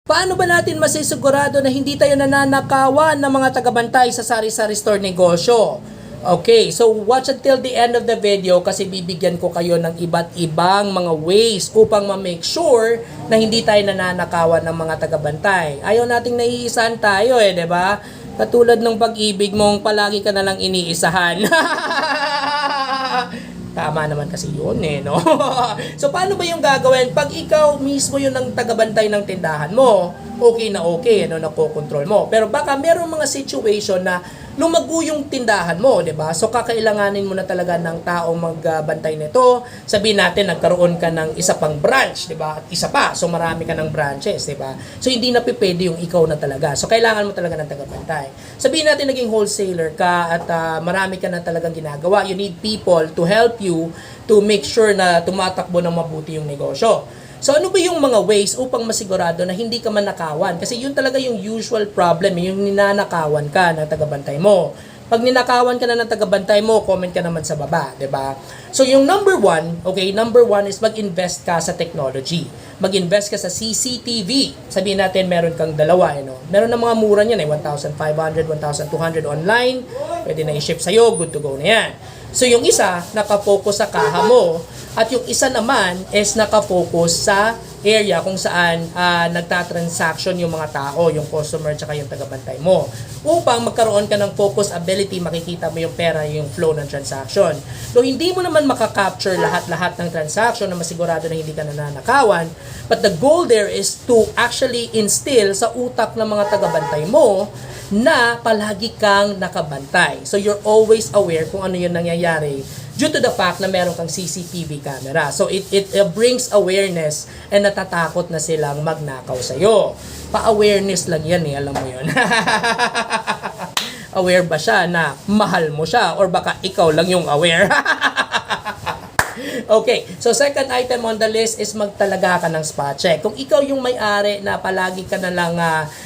Paano ba natin masisigurado na hindi tayo nananakawan ng mga tagabantay sa sari-sari store negosyo? Okay, so watch until the end of the video kasi bibigyan ko kayo ng iba't ibang mga ways upang ma-make sure na hindi tayo nananakawan ng mga tagabantay. Ayaw nating naiisahan tayo di ba? Katulad ng pag-ibig mong palagi ka na lang iniisahan. Tama naman kasi yun no? So, paano ba yung gagawin? Pag ikaw mismo yun ang tagabantay ng tindahan mo, okay na okay, nakokontrol mo. Pero baka merong mga situation na lumago yung tindahan mo, di ba? So, kakailanganin mo na talaga ng taong magbantay nito. Sabihin natin, nagkaroon ka ng isa pang branch, di ba? At isa pa. So, marami ka ng branches, di ba? So, hindi na pipwede yung ikaw na talaga. So, kailangan mo talaga ng tagabantay. Sabihin natin, naging wholesaler ka at marami ka na talagang ginagawa. You need people to help you to make sure na tumatakbo ng mabuti yung negosyo. So ano ba yung mga ways upang masigurado na hindi ka manakawan? Kasi yun talaga yung usual problem, yung ninanakawan ka ng tagabantay mo. Pag ninakawan ka na ng tagabantay mo, comment ka naman sa baba, 'di ba? So yung number one is mag-invest ka sa technology. Mag-invest ka sa CCTV. Sabihin natin meron kang dalawa, Meron na mga mura niyan 1,500, 1,200 online. Pwede na i-ship sa'yo, good to go na yan. So yung isa, nakafocus sa kaha mo. At yung isa naman is nakafocus sa area kung saan nagtatransaction yung mga tao, yung customer tsaka yung tagabantay mo. Upang magkaroon ka ng focus ability, makikita mo yung pera, yung flow ng transaction. So hindi mo naman makakapture lahat-lahat ng transaction na masigurado na hindi ka nananakawan. But the goal there is to actually instill sa utak ng mga tagabantay mo na palagi kang nakabantay. So you're always aware kung ano yung nangyayari due to the fact na meron kang CCTV camera. So it brings awareness and natatakot na silang magnakaw sa'yo. Pa-awareness lang yan alam mo yun. Aware ba siya na mahal mo siya or baka ikaw lang yung aware? Okay, so second item on the list is magtalaga ka ng spot check. Kung ikaw yung may-ari na palagi ka na lang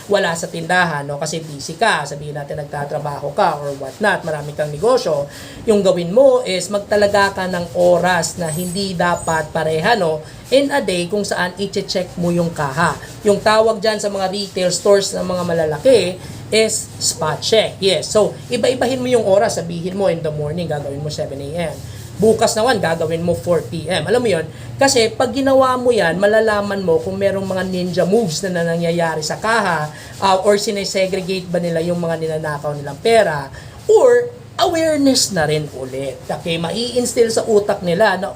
wala sa tindahan, kasi busy ka, sabihin natin nagtatrabaho ka or whatnot, marami kang negosyo, yung gawin mo is magtalaga ka ng oras na hindi dapat pareha, in a day kung saan i-check mo yung kaha. Yung tawag dyan sa mga retail stores na mga malalaki is spot check. Yes, so iba-ibahin mo yung oras, sabihin mo in the morning, gagawin mo 7 a.m. Bukas naman, gagawin mo 4 p.m. Alam mo yon? Kasi pag ginawa mo yan, malalaman mo kung merong mga ninja moves na nangyayari sa kaha or sinesegregate ba nila yung mga ninanakaw nilang pera or awareness na rin ulit. Okay, mai-instill sa utak nila na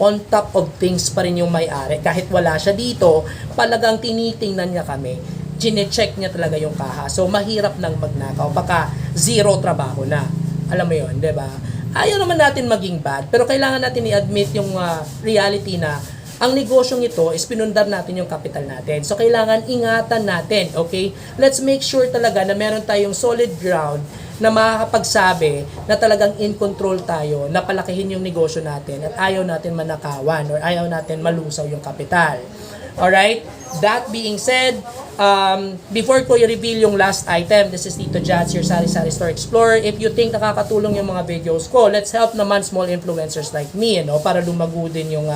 on top of things pa rin yung may-ari. Kahit wala siya dito, palagang tinitingnan niya kami. Gine-check niya talaga yung kaha. So, mahirap nang magnakaw. Baka zero trabaho na. Alam mo yon, di ba? Ayaw naman natin maging bad, pero kailangan natin i-admit yung reality na ang negosyong ito is pinundar natin yung capital natin. So, kailangan ingatan natin, okay? Let's make sure talaga na meron tayong solid ground na makakapagsabi na talagang in control tayo, na palakihin yung negosyo natin at ayaw natin manakawan or ayaw natin malusaw yung capital. Alright? That being said, before ko i-reveal yung last item, this is Tito Jats, your Sari-Sari Store Explorer. If you think nakakatulong yung mga videos ko, let's help naman small influencers like me, para lumago din yung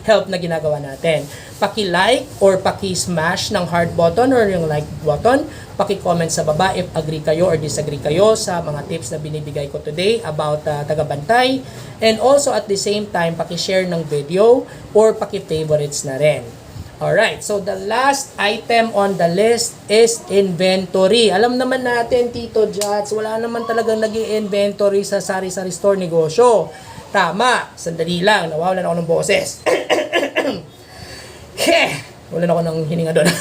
help na ginagawa natin. Paki-like or paki-smash ng heart button or yung like button. Paki-comment sa baba if agree kayo or disagree kayo sa mga tips na binibigay ko today about tagabantay. And also at the same time, paki-share ng video or paki-favorites na rin. Alright, so the last item on the list is inventory. Alam naman natin, Tito Jats, wala naman talagang nag-i-inventory sa sari-sari store negosyo. Tama, sandali lang, nawawalan ako ng boses. Wala na ako ng hininga doon.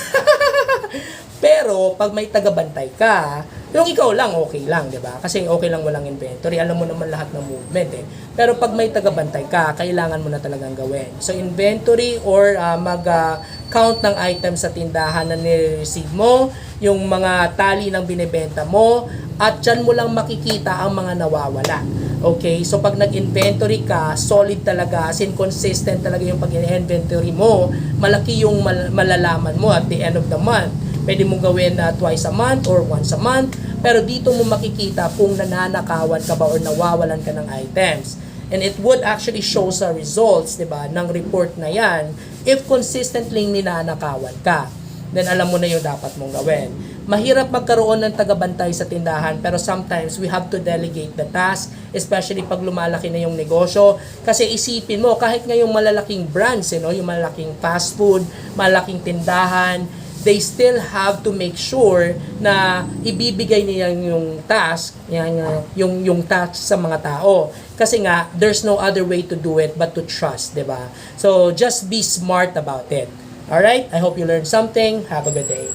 Pero, pag may tagabantay ka, yung ikaw lang, okay lang, di ba? Kasi okay lang walang inventory. Alam mo naman lahat ng movement, Pero pag may tagabantay ka, kailangan mo na talagang gawin. So, inventory or mag-count ng items sa tindahan na nire-receive mo, yung mga tali ng binibenta mo, at dyan mo lang makikita ang mga nawawala. Okay? So, pag nag-inventory ka, solid talaga, as in consistent talaga yung pag-inventory mo, malaki yung malalaman mo at the end of the month. Pwede mong gawin na twice a month or once a month. Pero dito mo makikita kung nananakawan ka ba or nawawalan ka ng items. And it would actually show sa results, 'di ba, ng report na 'yan if consistently ninanakawan ka. then alam mo na yung dapat mong gawin. Mahirap magkaroon ng tagabantay sa tindahan, pero sometimes we have to delegate the task, especially pag lumalaki na yung negosyo. Kasi isipin mo, kahit ngayong malalaking brands, yung malalaking fast food, malalaking tindahan, they still have to make sure na ibibigay niya yung task, yung task sa mga tao. Kasi nga, there's no other way to do it but to trust, di ba? So, just be smart about it. Alright? I hope you learned something. Have a good day.